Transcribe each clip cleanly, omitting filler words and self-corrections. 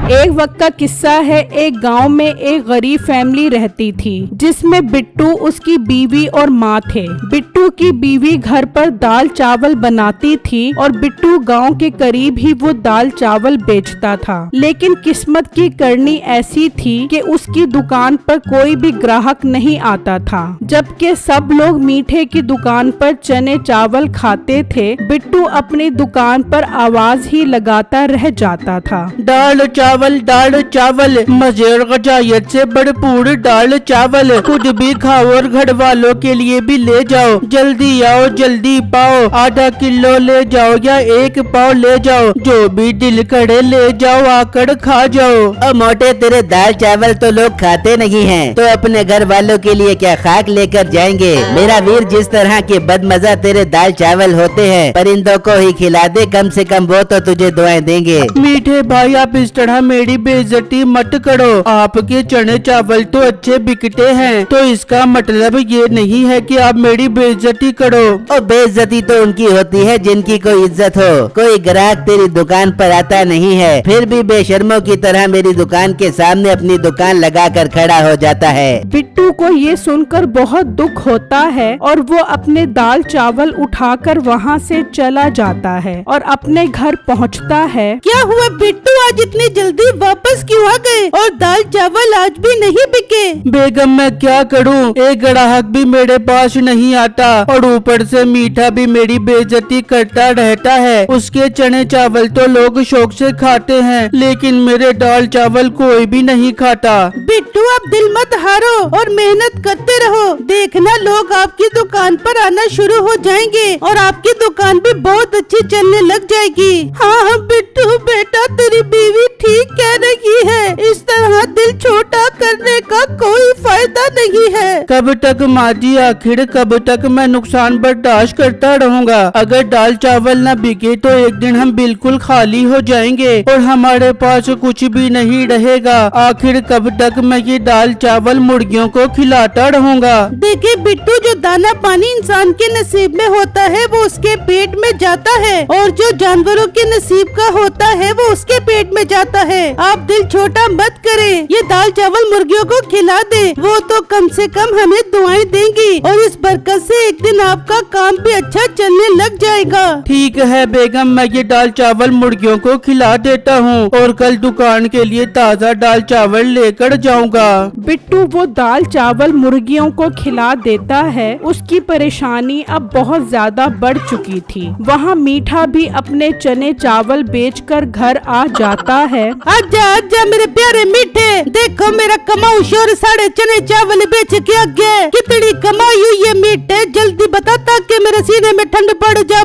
एक वक्त का किस्सा है। एक गांव में एक गरीब फैमिली रहती थी जिसमें बिट्टू, उसकी बीवी और माँ थे। बिट्टू की बीवी घर पर दाल चावल बनाती थी और बिट्टू गांव के करीब ही वो दाल चावल बेचता था। लेकिन किस्मत की करनी ऐसी थी कि उसकी दुकान पर कोई भी ग्राहक नहीं आता था। जबकि सब लोग मीठे की दुकान पर चने चावल खाते थे, बिट्टू अपनी दुकान पर आवाज ही लगाता रह जाता था। दाल चावल मजे गजायत से भरपूर दाल चावल, खुद भी खाओ और घर वालों के लिए भी ले जाओ। जल्दी आओ जल्दी पाओ, आधा किलो ले जाओ या 1 पाव ले जाओ, जो भी दिल करे ले जाओ, आकर खा जाओ। और मोटे तेरे दाल चावल तो लोग खाते नहीं हैं, तो अपने घर वालों के लिए क्या खाक लेकर जाएंगे। मेरा वीर, जिस तरह के बदमजा तेरे दाल चावल होते हैं, परिंदों को ही खिला दे, कम से कम वो तो तुझे दुआएं देंगे। मीठे भाई, आप इस तरह मेरी बेइज्जती मत करो। आपके चने चावल तो अच्छे बिकते हैं, तो इसका मतलब ये नहीं है कि आप मेरी बेइज्जती करो। और बेइज्जती तो उनकी होती है जिनकी कोई इज्जत हो। कोई ग्राहक तेरी दुकान पर आता नहीं है, फिर भी बेशर्मों की तरह मेरी दुकान के सामने अपनी दुकान लगाकर खड़ा हो जाता है। बिट्टू को ये सुनकर बहुत दुख होता है और वो अपने दाल चावल उठाकर वहाँ से चला जाता है और अपने घर पहुँचता है। क्या हुआ बिट्टू, आज इतनी जल्दी वापस क्यों आ गए और दाल चावल आज भी नहीं बिके? बेगम, मैं क्या करूं, एक ग्राहक भी मेरे पास नहीं आता और ऊपर से मीठा भी मेरी बेइज्जती करता रहता है। उसके चने चावल तो लोग शौक से खाते हैं, लेकिन मेरे दाल चावल कोई भी नहीं खाता। बिट्टू, आप दिल मत हारो और मेहनत करते रहो। देखना, लोग आपकी दुकान पर आना शुरू हो जाएंगे और आपकी दुकान भी बहुत अच्छी चलने लग जाएगी। हाँ बिट्टू बेटा, तेरी बीवी ठीक कह रही है, इस तरह दिल छोटा करने का कोई फायदा नहीं है। कब तक माँ जी, आखिर कब तक मैं नुकसान बर्दाश्त करता रहूंगा। अगर दाल चावल न बिके तो एक दिन हम बिल्कुल खाली हो जाएंगे और हमारे पास कुछ भी नहीं रहेगा। आखिर कब तक मैं ये दाल चावल मुर्गियों को खिलाता रहूंगा। देखिए बिट्टू, जो दाना पानी इंसान के नसीब में होता है वो उसके पेट में जाता है, और जो जानवरों के नसीब का होता है वो उसके पेट में जाता है। आप दिल छोटा मत करें, ये दाल चावल मुर्गियों को खिला दे, वो तो कम से कम हमें दुआएं देंगी और इस बरकत से एक दिन आपका काम भी अच्छा चलने लग जाएगा। ठीक है बेगम, मैं ये दाल चावल मुर्गियों को खिला देता हूँ और कल दुकान के लिए ताज़ा दाल चावल लेकर जाऊंगा। बिट्टू वो दाल चावल मुर्गियों को खिला देता है। उसकी परेशानी अब बहुत ज्यादा बढ़ चुकी थी। वहाँ मीठा भी अपने चने चावल बेचकर घर आ जाता है। आजा आजा मेरे प्यारे मीठे, देखो मेरा कमाऊ शोर साढ़े चने चावल बेच के आगे। कितनी कमाई हुई है मीठे, जल्दी बता ताकि मेरे सीने में ठंड पड़ जाए।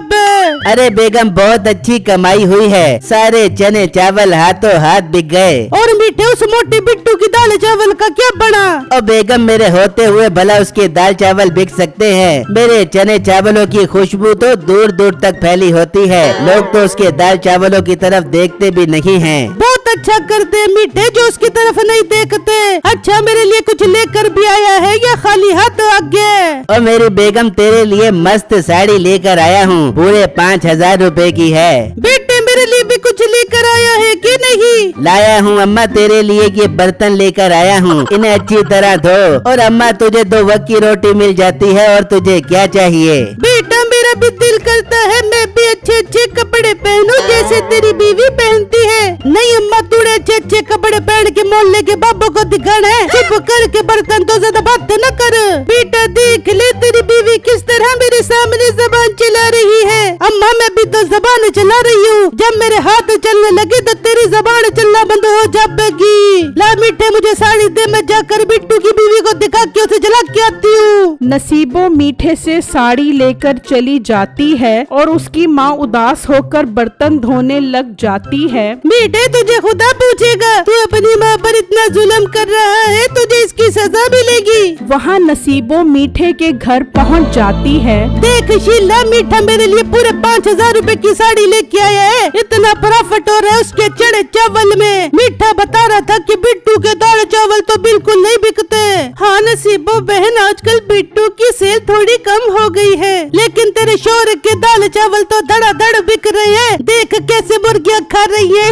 अरे बेगम, बहुत अच्छी कमाई हुई है, सारे चने चावल हाथों हाथ बिक गए। और मीठे, उस मोटे बिट्टू की दाल चावल का क्या बना? और बेगम, मेरे होते हुए भला उसके दाल चावल बिक सकते हैं? मेरे चने चावलों की खुशबू तो दूर दूर तक फैली होती है, लोग तो उसके दाल चावलों की तरफ देखते भी नहीं हैं। बहुत अच्छा करते हैं मीठे, जो उसकी तरफ नहीं देखते। अच्छा, मेरे लिए कुछ लेकर भी आया है या खाली हाथ आगे? और मेरी बेगम, तेरे लिए मस्त साड़ी लेकर आया हूँ, पूरे 5000 रुपए की है। बेटे, मेरे लिए भी कुछ लेकर आया है कि नहीं? लाया हूँ अम्मा, तेरे लिए ये बर्तन लेकर आया हूँ, इन्हें अच्छी तरह धो। और अम्मा, तुझे 2 वक्त की रोटी मिल जाती है, और तुझे क्या चाहिए? बेटा, मेरा भी दिल करता है मैं भी अच्छे अच्छे कपड़े पहनूं जैसे तेरी बीवी पहनती है। नहीं अम्मा, तूने अच्छे अच्छे कपड़े पहन के मोहल्ले के बाबू को दिखाना है। चुप करके बर्तन तो ज्यादा बात न कर। बेटा, देख ले तेरी बीवी किस तरह मेरे सामने जबान चला रही है। अम्मा, मैं भी तो जबान चला रही हूँ, जब मेरे हाथ चलने लगे तो तेरी जबान चलना बंद हो जाएगी। ला मीठे, मुझे साड़ी दे, मैं जाकर बिट्टू की बीवी को दिखा के उसे जला के आती हूँ। नसीबो मीठे से साड़ी लेकर चली जाती है और उसकी माँ उदास होकर बर्तन धोने लग जाती है। मीठे, तुझे खुदा पूछेगा, तू अपनी माँ पर इतना जुल्म कर रहा है, तुझे इसकी सजा मिलेगी। वहाँ नसीबो मीठे के घर पहुँच जाती है। देख शीला, मीठा मेरे लिए पूरे 5,000 रुपए की साड़ी लेके आया है। इतना प्रॉफिट हो रहा है उसके चढ़े चावल में। मीठा बता रहा था कि बिट्टू के दाल चावल तो बिल्कुल नहीं बिकते। हाँ नसीबो बहन, आजकल बिट्टू की सेल थोड़ी कम हो गई है, लेकिन तेरे शौहर के दाल चावल तो धड़ाधड़ बिक रहे हैं। देख कैसे मुर्गियाँ खा रही है।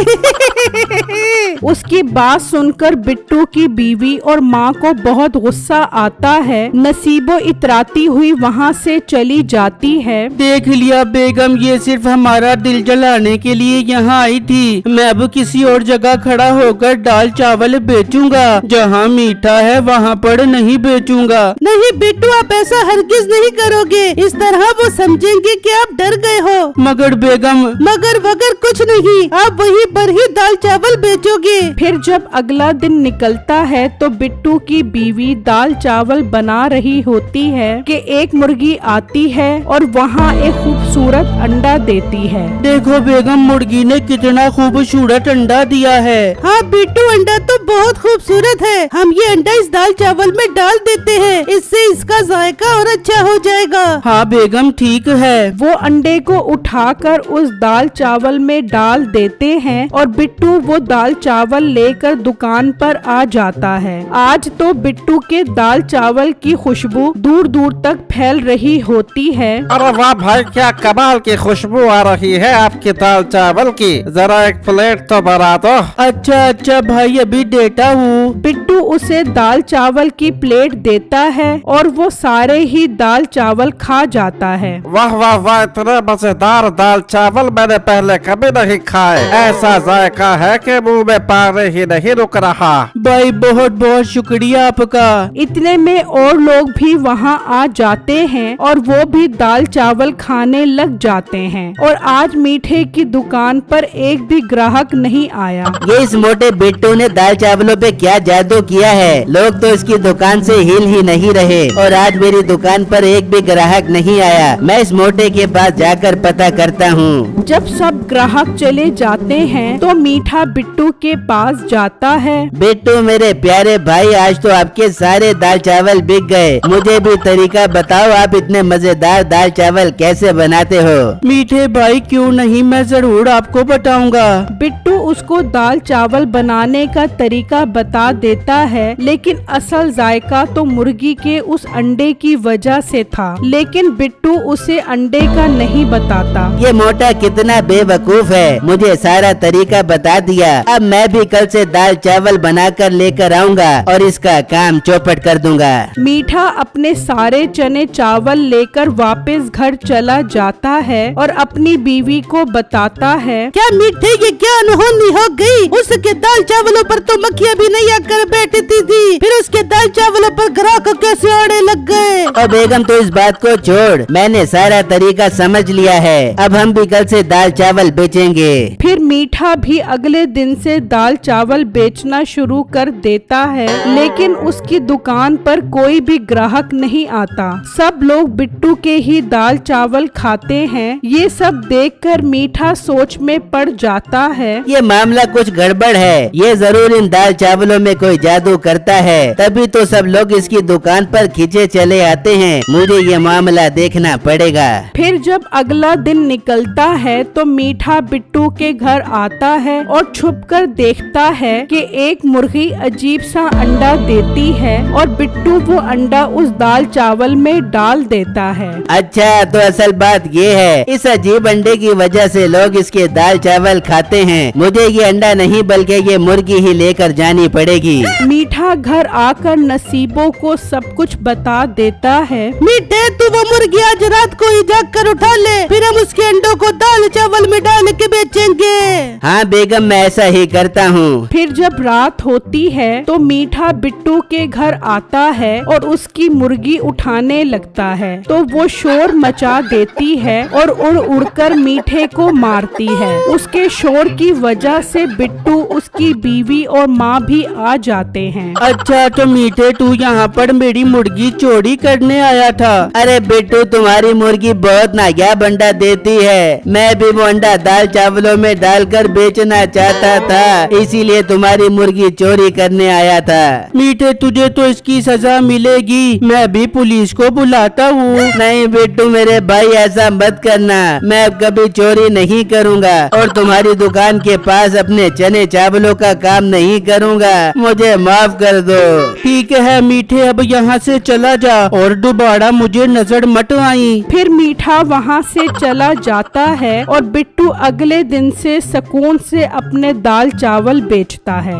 उसकी बात सुनकर बिट्टू की बीवी और माँ को बहुत गुस्सा आता है। नसीबो इतराती हुई वहाँ से चली जाती है। देख लिया बेगम, ये सिर्फ हमारा दिल जलाने के लिए यहाँ आई थी। मैं अब किसी और जगह खड़ा होकर दाल चावल बेचूंगा, जहाँ मीठा है वहाँ पर नहीं बेचूंगा। नहीं बिट्टू, आप ऐसा हरगिज नहीं करोगे। इस तरह वो समझेंगे कि आप डर गए हो। मगर बेगम, मगर वगर कुछ नहीं, आप वहीं पर ही दाल चावल बेचोगे। फिर जब अगला दिन निकलता है तो बिट्टू की बीवी दाल चावल बना रही होती है कि एक मुर्गी आती है और वहाँ एक खूबसूरत अंडा देती है। देखो बेगम, मुर्गी ने कितना खूबसूरत अंडा दिया है। हाँ बिट्टू, अंडा तो बहुत खूबसूरत है। हम ये अंडा इस दाल चावल में डाल देते हैं, इससे इसका जायका और अच्छा हो जाएगा। हाँ बेगम, ठीक है। वो अंडे को उठाकर उस दाल चावल में डाल देते हैं और बिट्टू वो दाल चावल लेकर दुकान पर आ जाता है। आज तो बिट्टू के दाल चावल की खुशबू दूर दूर तक फैल रही होती है। अरे वाह भाई, क्या कमाल की खुशबू आ रही है आपके दाल चावल की। जरा एक प्लेट तो बना दो। अच्छा भाई, अभी देता हूँ। बिट्टू उसे दाल चावल की प्लेट देता है और वो सारे ही दाल चावल खा जाता है। वाह वाह वाह, इतने मजेदार दाल चावल मैंने पहले कभी नहीं खाए। ऐसा जायका है कि मुंह में पानी ही नहीं रुक रहा। भाई बहुत बहुत शुक्रिया आपका। इतने में और लोग भी वहाँ आ जाते हैं और वो भी दाल चावल खाने लग जाते हैं। और आज मीठे की दुकान पर एक भी ग्राहक नहीं आया। ये इस मोटे बिट्टू ने दाल चावलों पे क्या जादू किया है। लोग तो इसकी दुकान से हिल ही नहीं रहे और आज मेरी दुकान पर एक भी ग्राहक नहीं आया। मैं इस मोटे के पास जाकर पता करता हूँ। जब सब ग्राहक चले जाते हैं तो मीठा बिट्टू के पास जाता है। बिट्टू मेरे प्यारे भाई, आज तो आपके सारे दाल चावल बिक गए। मुझे भी तरीका बताओ, आप इतने मजेदार दाल चावल कैसे बनाते हो। मीठे भाई क्यों नहीं, मैं जरूर आपको बताऊंगा। बिट्टू उसको दाल चावल बनाने का तरीका बता देता है, लेकिन असल जायका तो मुर्गी के उस अंडे की वजह से था। लेकिन बिट्टू उसे अंडे का नहीं बताता। ये मोटा कितना बेवकूफ है, मुझे सारा तरीका बता दिया। अब मैं भी कल से दाल चावल बनाकर लेकर आऊंगा और इसका काम चौपट कर दूंगा। मीठा अपने सारे चने चावल लेकर वापस घर चला जाता है और अपनी बीवी को बताता है। क्या मीठे, ये क्या अनहोनी हो गई। उसके दाल चावलों पर तो मक्खियाँ भी नहीं आकर बैठती थी, फिर उसके दाल चावलों पर ग्राहक कैसे आने लग गए। और बेगम तो इस बात को छोड़, मैंने सारा तरीका समझ लिया है। अब हम भी कल से दाल चावल बेचेंगे। फिर मीठा भी अगले दिन से दाल चावल बेचना शुरू कर देता है, लेकिन उसकी दुकान पर कोई भी ग्राहक नहीं आता। सब लोग बिट्टू के ही दाल चावल खाते हैं। ये सब देखकर मीठा सोच में पड़ जाता है। ये मामला कुछ गड़बड़ है। ये जरूर इन दाल चावलों में कोई जादू करता है, तभी तो सब लोग इसकी दुकान पर खींचे चले आते हैं। मुझे ये मामला देखना पड़ेगा। फिर जब अगला दिन निकलता है तो मीठा बिट्टू के घर आता है और छुपकर देखता है कि एक मुर्गी अजीब सा अंडा देती है और बिट्टू वो अंडा उस दाल चावल में डाल देता है। अच्छा, तो असल बात ये है, इस अजीब अंडे की वजह से लोग इसके दाल चावल खाते हैं। मुझे ये अंडा नहीं बल्कि ये मुर्गी ही लेकर जानी पड़ेगी। मीठा घर आकर नसीबों को सब कुछ बता देता है। मीठे, तू वो मुर्गी आज रात को ही जाग कर उठा ले, फिर हम उसके अंडों को दाल चावल में डाल के बेचेंगे। हाँ बेगम, मैं ऐसा ही करता हूँ। फिर जब रात होती है तो मीठा बिट्टू के घर आता है और उसकी मुर्गी उठाने लगता है, तो वो शोर मचा देती है और उड़ उड़कर मीठे को मारती है। उसके शोर की वजह से बिट्टू, उसकी बीवी और माँ भी आ जाते हैं। अच्छा, तो मीठे तू यहाँ पर मेरी मुर्गी चोरी करने आया था। अरे बिट्टू, तुम्हारी मुर्गी बहुत नायाब अंडा देती है। मैं भी वो अंडा दाल चावलों में डालकर बेचना चाहता था, इसीलिए तुम्हारी मुर्गी चोरी करने आया था। मीठे तुझे तो इसकी सजा मिलेगी, मैं भी पुलिस को बुलाता हूँ। नहीं बिट्टू मेरे भाई, ऐसा मत करना। मैं अब कभी चोरी नहीं करूँगा और तुम्हारी दुकान के पास अपने चने चावलों का काम नहीं करूँगा। मुझे माफ कर दो। ठीक है मीठे, अब यहाँ से चला जा और दोबारा मुझे नजर मत आई। फिर मीठा वहाँ से चला जाता है और बिट्टू अगले दिन से सुकून से अपने दाल चावल बेचता है।